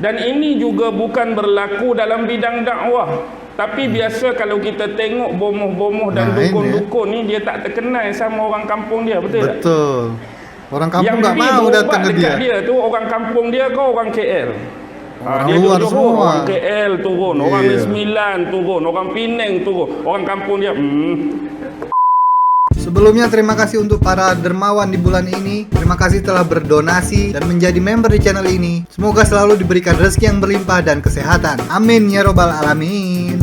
Dan ini juga bukan berlaku dalam bidang dakwah. Tapi biasa kalau kita tengok bomoh-bomoh dan dukun-dukun ni, dia tak terkenal sama orang kampung dia, betul tak? Betul. Orang kampung tak mau datang ke dekat dia. Dia tu orang kampung dia ke orang KL. Orang Dia luar duduk semua. orang KL turun, orang Negeri Sembilan turun, orang Penang turun, orang kampung dia Sebelumnya terima kasih untuk para dermawan di bulan ini. Terima kasih telah berdonasi dan menjadi member di channel ini. Semoga selalu diberikan rezeki yang berlimpah dan kesehatan. Amin ya robbal alamin.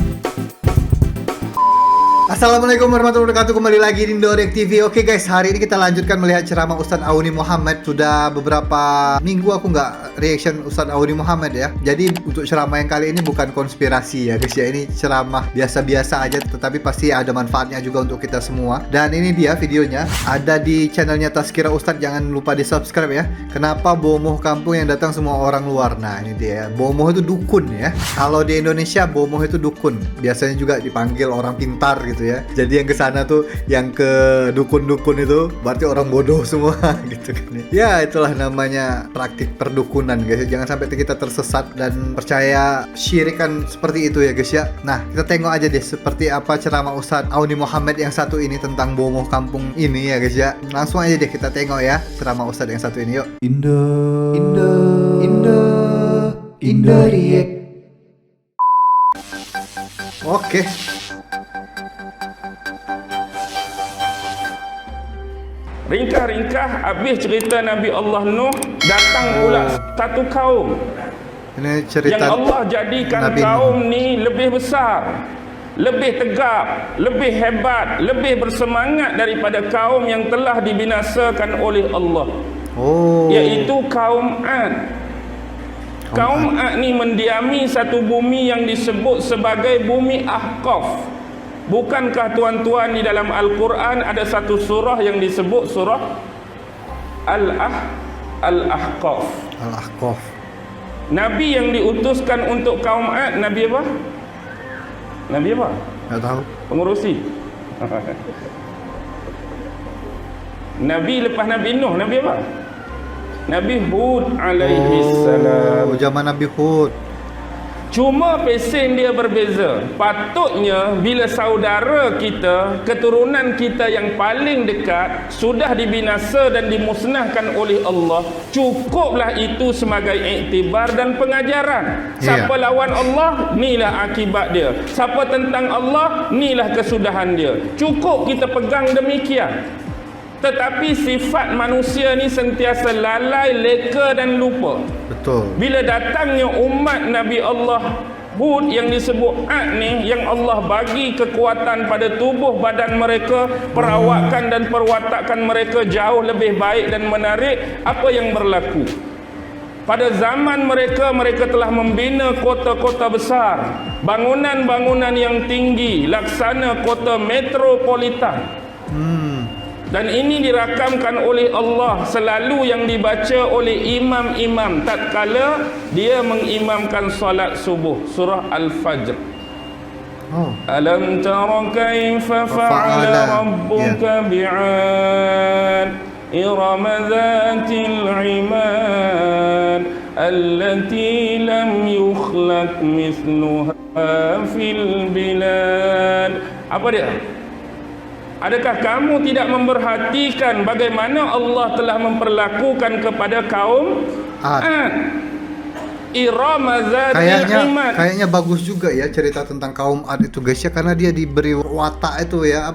Assalamualaikum warahmatullahi wabarakatuh. Kembali lagi di Indorek TV. Oke guys, hari ini kita lanjutkan melihat ceramah Ustadz Auni Muhammad. Sudah beberapa minggu aku nggak reaction Ustadz Auni Muhammad ya. Jadi untuk ceramah yang kali ini bukan konspirasi ya guys ya. Ini ceramah biasa-biasa aja, tetapi pasti ada manfaatnya juga untuk kita semua. Dan ini dia videonya, ada di channelnya Tazkira Ustadz. Jangan lupa di subscribe ya. Kenapa bomoh kampung yang datang semua orang luar? Nah ini dia, bomoh itu dukun ya. Kalau di Indonesia bomoh itu dukun. Biasanya juga dipanggil orang pintar gitu ya. Jadi yang ke sana tuh, yang ke dukun-dukun itu berarti orang bodoh semua gitu kan. Ya itulah namanya praktik perdukunan guys. Jangan sampai kita tersesat dan percaya syirik kan seperti itu ya guys ya. Nah, kita tengok aja deh seperti apa ceramah Ustadz Auni Muhammad yang satu ini tentang bomoh kampung ini ya guys ya. Langsung aja deh kita tengok ya ceramah Ustadz yang satu ini yuk. Indo React. Oke. ringkas-ringkas habis cerita Nabi Allah Nuh, datang pula satu kaum. Ini cerita yang Allah jadikan Nabi kaum Nuh. ni lebih besar, lebih tegap, lebih hebat, lebih bersemangat daripada kaum yang telah dibinasakan oleh Allah. Iaitu kaum Ad. Kaum Ad ni mendiami satu bumi yang disebut sebagai bumi Ahqaf. Bukankah tuan-tuan di dalam Al-Quran ada satu surah yang disebut surah Al-Ahqaf. Al-Ahqaf. Nabi yang diutuskan untuk kaum Ad, Nabi apa? Nabi apa? Tak tahu. Pengurusi. Nabi lepas Nabi Nuh, Nabi apa? Nabi Hud alaihi salam. Zaman Nabi Hud. Cuma pesen dia berbeza. Patutnya bila saudara kita, keturunan kita yang paling dekat sudah dibinasa dan dimusnahkan oleh Allah, cukuplah itu sebagai iktibar dan pengajaran. Siapa lawan Allah, inilah akibat dia. Siapa tentang Allah, inilah kesudahan dia. Cukup kita pegang demikian. Tetapi sifat manusia ni sentiasa lalai, leka dan lupa. Betul. Bila datangnya umat Nabi Allah Hud yang disebut Ad ni, yang Allah bagi kekuatan pada tubuh badan mereka, perawakan dan perwatakan mereka jauh lebih baik dan menarik, apa yang berlaku? Pada zaman mereka, mereka telah membina kota-kota besar, bangunan-bangunan yang tinggi, laksana kota metropolitan. Dan ini dirakamkan oleh Allah selalu yang dibaca oleh imam-imam tatkala dia mengimamkan solat subuh, surah Al-Fajr. Alam tara kaifa fa'ala rabbuka bi'ad iram dhatil 'imad allati lam yukhlaq mithluha fil bilad. Apa dia? Adakah kamu tidak memperhatikan bagaimana Allah telah memperlakukan kepada kaum Ad? Irama zatil imad. Kayaknya bagus juga ya cerita tentang kaum Ad itu guys ya, karena dia diberi watak itu ya,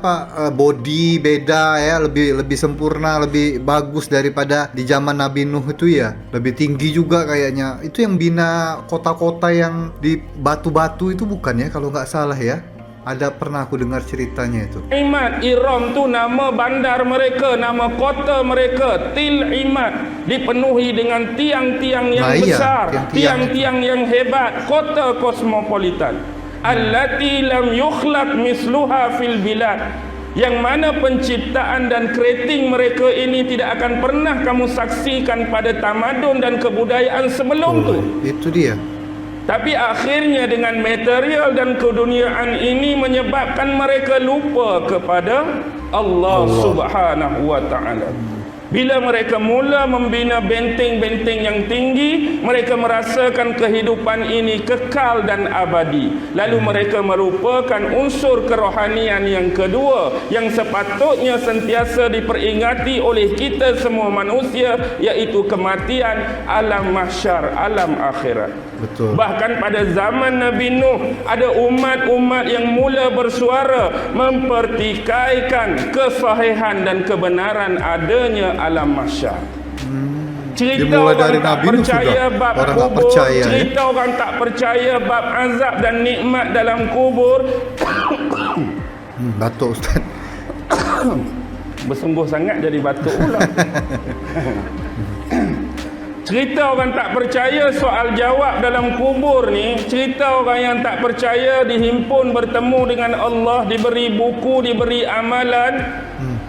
body beda ya, lebih sempurna, lebih bagus daripada di zaman Nabi Nuh itu ya. Lebih tinggi juga kayaknya. Itu yang bina kota-kota yang di batu-batu itu bukan ya kalau nggak salah ya. Ada pernah aku dengar ceritanya itu. Imad, Iram tu nama bandar mereka, nama kota mereka. Til Imad, dipenuhi dengan tiang-tiang yang besar, tiang-tiang yang hebat, kota kosmopolitan. Allati lam yukhlaq misluha fil bilad, yang mana penciptaan dan kreating mereka ini tidak akan pernah kamu saksikan pada tamadun dan kebudayaan sebelum tu. Itu dia. Tapi akhirnya dengan material dan keduniaan ini menyebabkan mereka lupa kepada Allah Subhanahu wa ta'ala. Bila mereka mula membina benteng-benteng yang tinggi, mereka merasakan kehidupan ini kekal dan abadi. Lalu mereka merupakan unsur kerohanian yang kedua yang sepatutnya sentiasa diperingati oleh kita semua manusia, iaitu kematian, alam mahsyar, alam akhirat. Betul. Bahkan pada zaman Nabi Nuh, ada umat-umat yang mula bersuara mempertikaikan kesahihan dan kebenaran adanya alam mahsyar. Cerita Dimulai dari orang tak Nabi Nuh percaya sudah. bab Orang tak kubur, percaya, cerita orang tak percaya bab azab dan nikmat dalam kubur. Batuk Ustaz. Bersungguh sangat jadi batuk pula. Cerita orang tak percaya soal jawab dalam kubur ni, cerita orang yang tak percaya dihimpun bertemu dengan Allah, diberi buku, diberi amalan,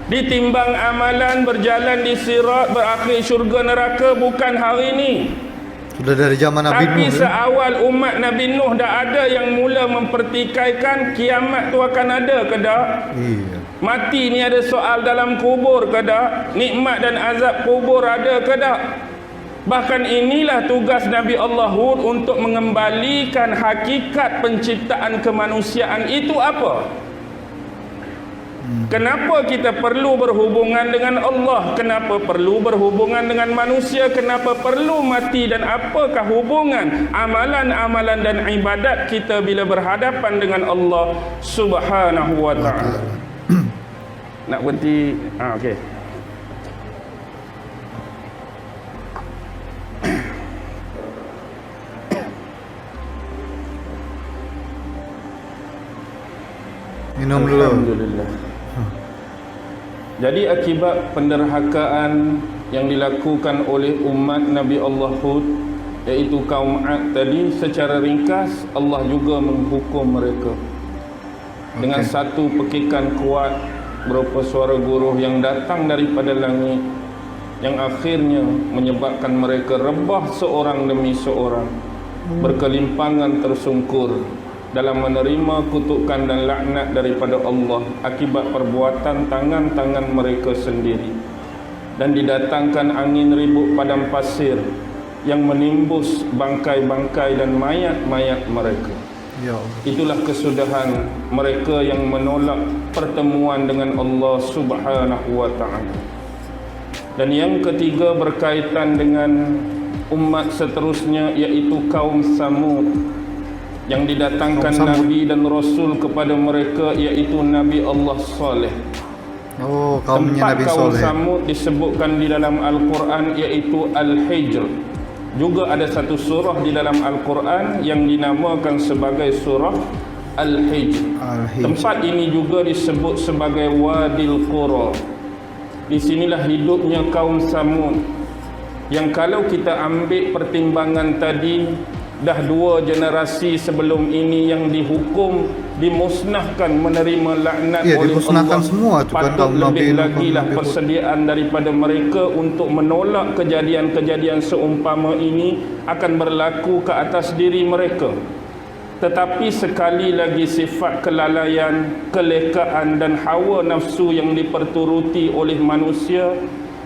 ditimbang amalan, berjalan di sirat, berakhir syurga neraka, bukan hari ni. Sudah dari zaman Nabi Tapi Nuh. seawal umat Nabi Nuh dah ada yang mula mempertikaikan kiamat tu akan ada ke tak? Iya. Mati ni ada soal dalam kubur ke tak? Nikmat dan azab kubur ada ke tak? Bahkan inilah tugas Nabi Allah Hud untuk mengembalikan hakikat penciptaan kemanusiaan itu apa? Kenapa kita perlu berhubungan dengan Allah? Kenapa perlu berhubungan dengan manusia? Kenapa perlu mati? Dan apakah hubungan amalan-amalan dan ibadat kita bila berhadapan dengan Allah Subhanahu wa ta'ala? Nak berhenti? Okey. Minum dulu. Alhamdulillah. Jadi akibat penderhakaan yang dilakukan oleh umat Nabi Allah Hud, iaitu kaum Ad tadi, secara ringkas Allah juga menghukum mereka dengan satu pekikan kuat berupa suara guruh yang datang daripada langit, yang akhirnya menyebabkan mereka rebah seorang demi seorang, berkelimpangan tersungkur dalam menerima kutukan dan laknat daripada Allah akibat perbuatan tangan-tangan mereka sendiri. Dan didatangkan angin ribut padang pasir yang menimbus bangkai-bangkai dan mayat-mayat mereka. Ya Allah. Itulah kesudahan mereka yang menolak pertemuan dengan Allah Subhanahu wa ta'ala. Dan yang ketiga berkaitan dengan umat seterusnya, iaitu kaum Samud, yang didatangkan Nabi dan Rasul kepada mereka, iaitu Nabi Allah Saleh. Oh, kaumnya Tempat Nabi kaum Soleh. Samud disebutkan di dalam Al-Quran, iaitu Al-Hijr. Juga ada satu surah di dalam Al-Quran yang dinamakan sebagai surah Al-Hijr. Tempat ini juga disebut sebagai Wadil Qura. Di sinilah hidupnya kaum Samud, yang kalau kita ambil pertimbangan tadi, dah dua generasi sebelum ini yang dihukum, dimusnahkan, menerima laknat oleh dimusnahkan Allah. semua tu kan, Patut kaum lebih Nabi, lagi lah kaum Nabi. persediaan daripada mereka untuk menolak kejadian-kejadian seumpama ini akan berlaku ke atas diri mereka. Tetapi sekali lagi sifat kelalaian, kelekaan dan hawa nafsu yang diperturuti oleh manusia,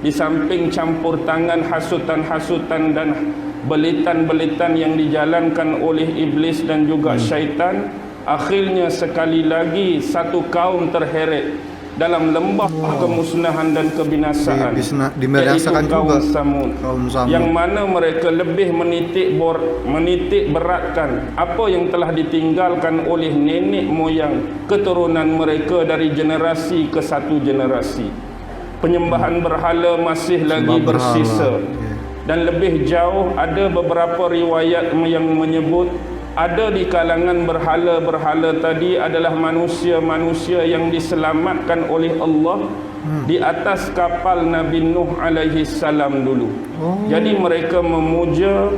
di samping campur tangan hasutan-hasutan dan belitan-belitan yang dijalankan oleh iblis dan juga syaitan, akhirnya sekali lagi satu kaum terheret dalam lembah kemusnahan dan kebinasaan, dibinasakan iaitu kaum juga Samud, kaum Samud, yang mana mereka lebih menitik beratkan apa yang telah ditinggalkan oleh nenek moyang keturunan mereka dari generasi ke satu generasi. Penyembahan berhala masih lagi bersisa. Dan lebih jauh, ada beberapa riwayat yang menyebut ada di kalangan berhala-berhala tadi adalah manusia-manusia yang diselamatkan oleh Allah di atas kapal Nabi Nuh alaihi salam dulu. Jadi mereka memuja,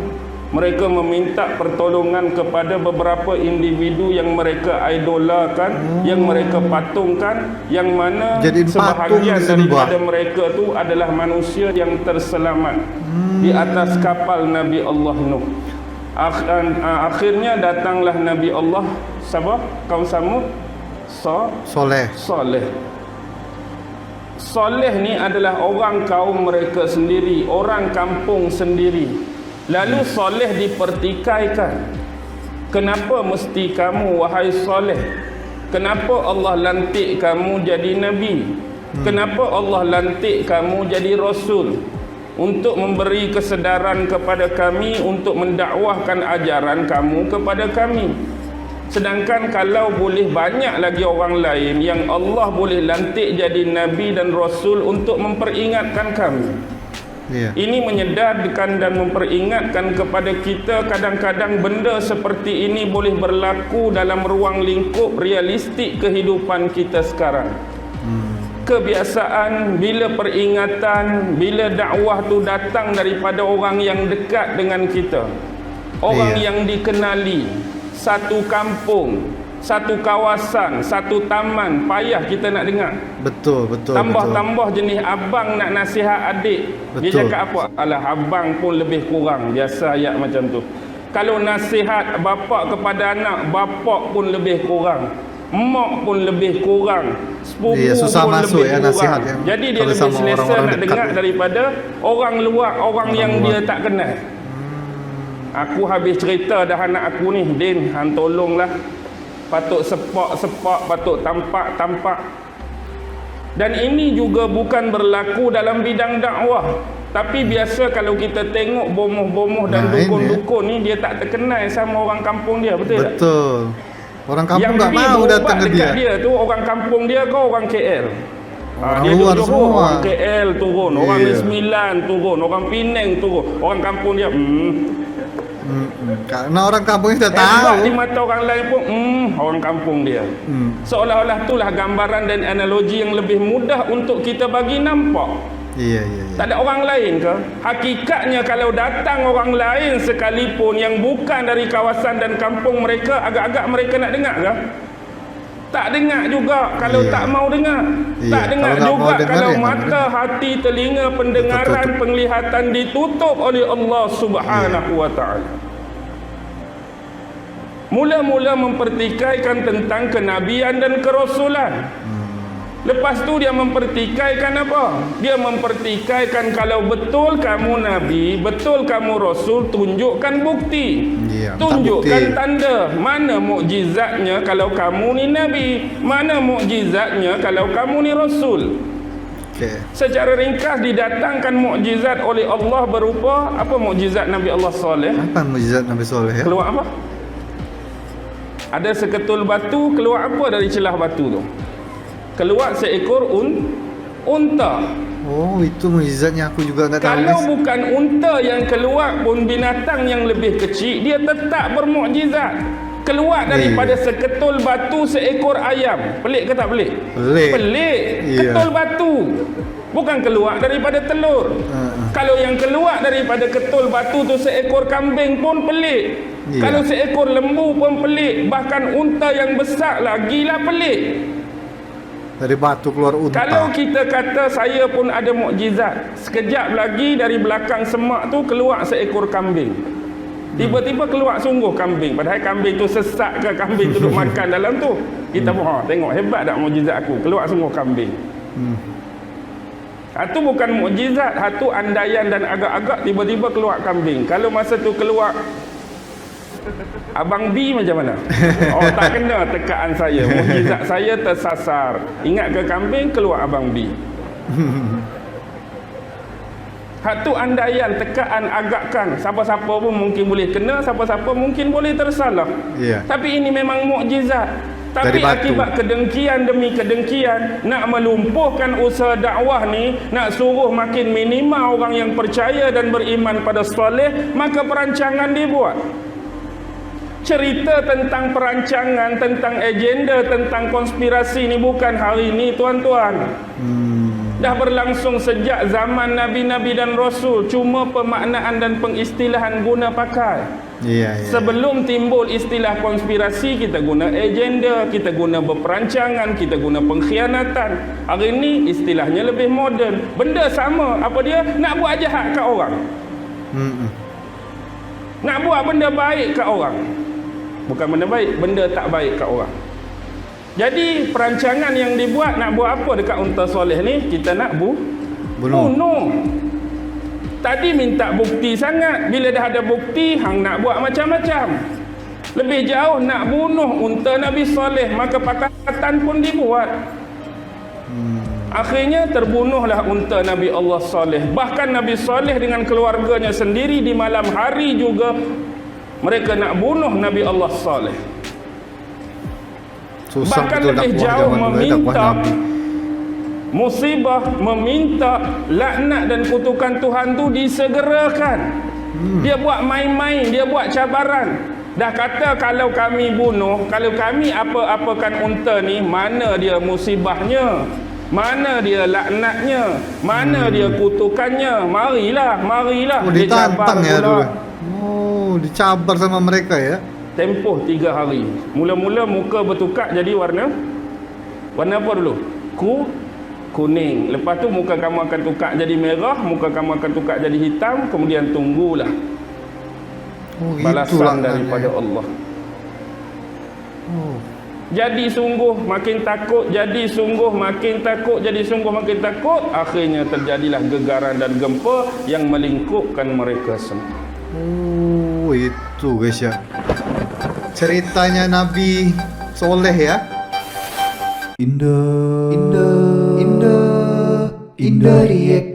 mereka meminta pertolongan kepada beberapa individu yang mereka idolakan, yang mereka patungkan, yang mana jadi sebahagian daripada mereka tu adalah manusia yang terselamat di atas kapal Nabi Allah Nuh. Akhirnya datanglah Nabi Allah siapa? Kaum Samud Soleh. soleh ni adalah orang kaum mereka sendiri, orang kampung sendiri. Lalu soleh dipertikaikan. Kenapa mesti kamu wahai soleh? Kenapa Allah lantik kamu jadi nabi? Kenapa Allah lantik kamu jadi rasul? Untuk memberi kesedaran kepada kami, untuk mendakwahkan ajaran kamu kepada kami. Sedangkan kalau boleh banyak lagi orang lain yang Allah boleh lantik jadi nabi dan rasul untuk memperingatkan kami. Ini menyedarkan dan memperingatkan kepada kita, kadang-kadang benda seperti ini boleh berlaku dalam ruang lingkup realistik kehidupan kita sekarang. Kebiasaan, bila peringatan, bila dakwah tu datang daripada orang yang dekat dengan kita, orang yang dikenali, satu kampung, satu kawasan, satu taman, payah kita nak dengar. Betul. Tambah jenis abang nak nasihat adik. Dia cakap apa? Alah, abang pun lebih kurang. Biasa ayat macam tu. Kalau nasihat bapak kepada anak, bapak pun lebih kurang, mak pun lebih kurang, sepupu susah pun masuk lebih kurang. nasihat, Jadi dia lebih selesa nak dengar daripada orang luar, orang yang dia tak kenal. Aku habis cerita dah anak aku ni, Din, hang tolonglah. Patut sepak, patut tampak. Dan ini juga bukan berlaku dalam bidang dakwah. Tapi biasa kalau kita tengok bomoh-bomoh dan dukun-dukun ni, dia tak terkenal sama orang kampung dia, betul tak? Betul. Orang kampung tak mau datang ke dia tu orang kampung dia ke orang KL. Orang luar semua. Orang KL turun, orang Sembilan turun, orang Penang turun, orang kampung dia karena orang kampung ni dah tahu. Di mata orang lain pun orang kampung dia. Seolah-olah itulah gambaran dan analogi yang lebih mudah untuk kita bagi nampak. Iya. Tak ada orang lain ke? Hakikatnya kalau datang orang lain sekalipun yang bukan dari kawasan dan kampung mereka, agak-agak mereka nak dengar ke? Tak dengar juga kalau tak mau dengar. Tak dengar juga kalau mata, hati, telinga, pendengaran, penglihatan ditutup oleh Allah Subhanahu wa taala. Mula-mula mempertikaikan tentang kenabian dan kerasulan. Lepas tu dia mempertikaikan apa? Dia mempertikaikan kalau betul kamu nabi, betul kamu rasul, tunjukkan bukti. Tunjukkan tanda. Mana mukjizatnya kalau kamu ni nabi? Mana mukjizatnya kalau kamu ni rasul? Secara ringkas didatangkan mukjizat oleh Allah berupa apa? Mukjizat Nabi Allah Saleh. Apa mukjizat Nabi Saleh? Keluar apa? Ada seketul batu, keluar apa dari celah batu tu? Keluar seekor unta. Oh, itu mukjizatnya, aku juga tak tahu. Kalau bukan unta yang keluar pun, binatang yang lebih kecil, dia tetap bermukjizat. Keluar daripada seketul batu seekor ayam. Pelik ke tak pelik? Pelik. Ketul batu. Bukan keluar daripada telur. Kalau yang keluar daripada ketul batu tu seekor kambing pun pelik. Kalau seekor lembu pun pelik. Bahkan unta yang besar lagilah pelik. Dari batu keluar unta. Kalau kita kata saya pun ada mukjizat, sekejap lagi dari belakang semak tu keluar seekor kambing. Tiba-tiba keluar sungguh kambing. Padahal kambing tu sesak ke, kambing tu duduk makan dalam tu. Kita pun tengok hebat tak mukjizat aku. Keluar sungguh kambing. Itu bukan mukjizat, itu andaian dan agak-agak tiba-tiba keluar kambing. Kalau masa tu keluar Abang B macam mana? Oh, tak kena tekaan saya. Mukjizat saya tersasar. Ingat ke kambing, keluar Abang B. Hak tu andaian, tekaan, agakkan. Siapa-siapa pun mungkin boleh kena, siapa-siapa mungkin boleh tersalah. Tapi ini memang mukjizat. Tapi akibat kedengkian demi kedengkian, nak melumpuhkan usaha dakwah ni, nak suruh makin minima orang yang percaya dan beriman pada Saleh, maka perancangan dibuat. Cerita tentang perancangan, tentang agenda, tentang konspirasi ni bukan hari ni, tuan-tuan. Dah berlangsung sejak zaman Nabi-Nabi dan Rasul. Cuma pemaknaan dan pengistilahan guna pakai. Sebelum timbul istilah konspirasi, kita guna agenda, kita guna berperancangan, kita guna pengkhianatan. Hari ni istilahnya lebih moden. Benda sama, apa dia? Nak buat jahat kat orang. Nak buat benda baik kat orang. Bukan benda baik, benda tak baik kat orang. Jadi perancangan yang dibuat nak buat apa dekat unta soleh ni? Kita nak bunuh. Tadi minta bukti sangat. Bila dah ada bukti, hang nak buat macam-macam. Lebih jauh nak bunuh unta Nabi Soleh, maka pakatan pun dibuat. Akhirnya terbunuhlah unta Nabi Allah Soleh. Bahkan Nabi Soleh dengan keluarganya sendiri di malam hari juga mereka nak bunuh Nabi Allah Soleh. Susah Bahkan betul lebih dakwah jauh zaman dulu, dakwah meminta Nabi. musibah, meminta laknat dan kutukan Tuhan tu disegerakan. Dia buat main-main, dia buat cabaran. Dah kata kalau kami bunuh, kalau kami apa-apakan unta ni, mana dia musibahnya, mana dia laknatnya, mana dia kutukannya. Marilah Oh, dia ditantang cabar ya pula. dulu. Oh, dicabar sama mereka ya. Tempoh 3 hari. Mula-mula muka bertukar jadi warna apa dulu? Kuning. Lepas tu muka kamu akan tukar jadi merah, muka kamu akan tukar jadi hitam, kemudian tunggulah Oh, balasan daripada Allah. Oh. Jadi sungguh makin takut, jadi sungguh makin takut, jadi sungguh makin takut. Akhirnya terjadilah gegaran dan gempa yang melingkupkan mereka semua. Oh, itu guys ya. Ceritanya Nabi Soleh ya. Indah Riek.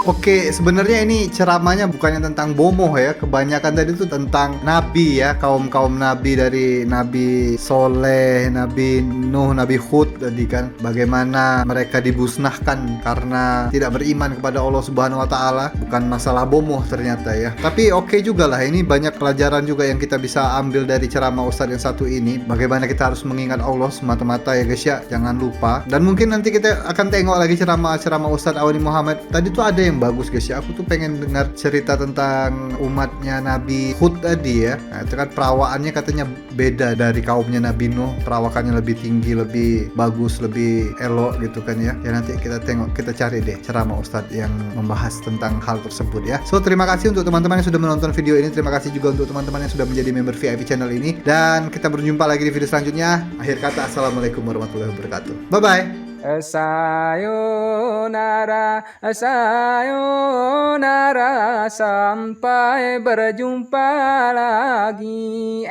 Oke, sebenarnya ini ceramahnya bukannya tentang bomoh ya. Kebanyakan tadi itu tentang nabi ya, kaum-kaum nabi dari Nabi Soleh, Nabi Nuh, Nabi Hud tadi kan. Bagaimana mereka dibusnahkan karena tidak beriman kepada Allah Subhanahu wa taala. Bukan masalah bomoh ternyata ya. Tapi oke juga lah, ini banyak pelajaran juga yang kita bisa ambil dari ceramah Ustadz yang satu ini. Bagaimana kita harus mengingat Allah semata-mata ya guys ya. Jangan lupa. Dan mungkin nanti kita akan tengok lagi ceramah Ustadz Awani Muhammad. Tadi tuh ada yang bagus guys ya. Aku tuh pengen dengar cerita tentang umatnya Nabi Hud tadi ya. Nah, itu kan perawaannya katanya beda dari kaumnya Nabi Nuh. Perawakannya lebih tinggi, lebih bagus, lebih elok gitu kan ya. Ya nanti kita tengok, kita cari deh ceramah Ustadz yang membahas tentang hal tersebut ya. So terima kasih untuk teman-teman yang sudah menonton video ini. Terima kasih juga untuk teman-teman yang sudah menjadi member VIP channel ini. Dan kita berjumpa lagi di video selanjutnya. Akhir kata, assalamualaikum warahmatullahi wabarakatuh. Bye bye. Sayonara, sayonara, sampai berjumpa lagi.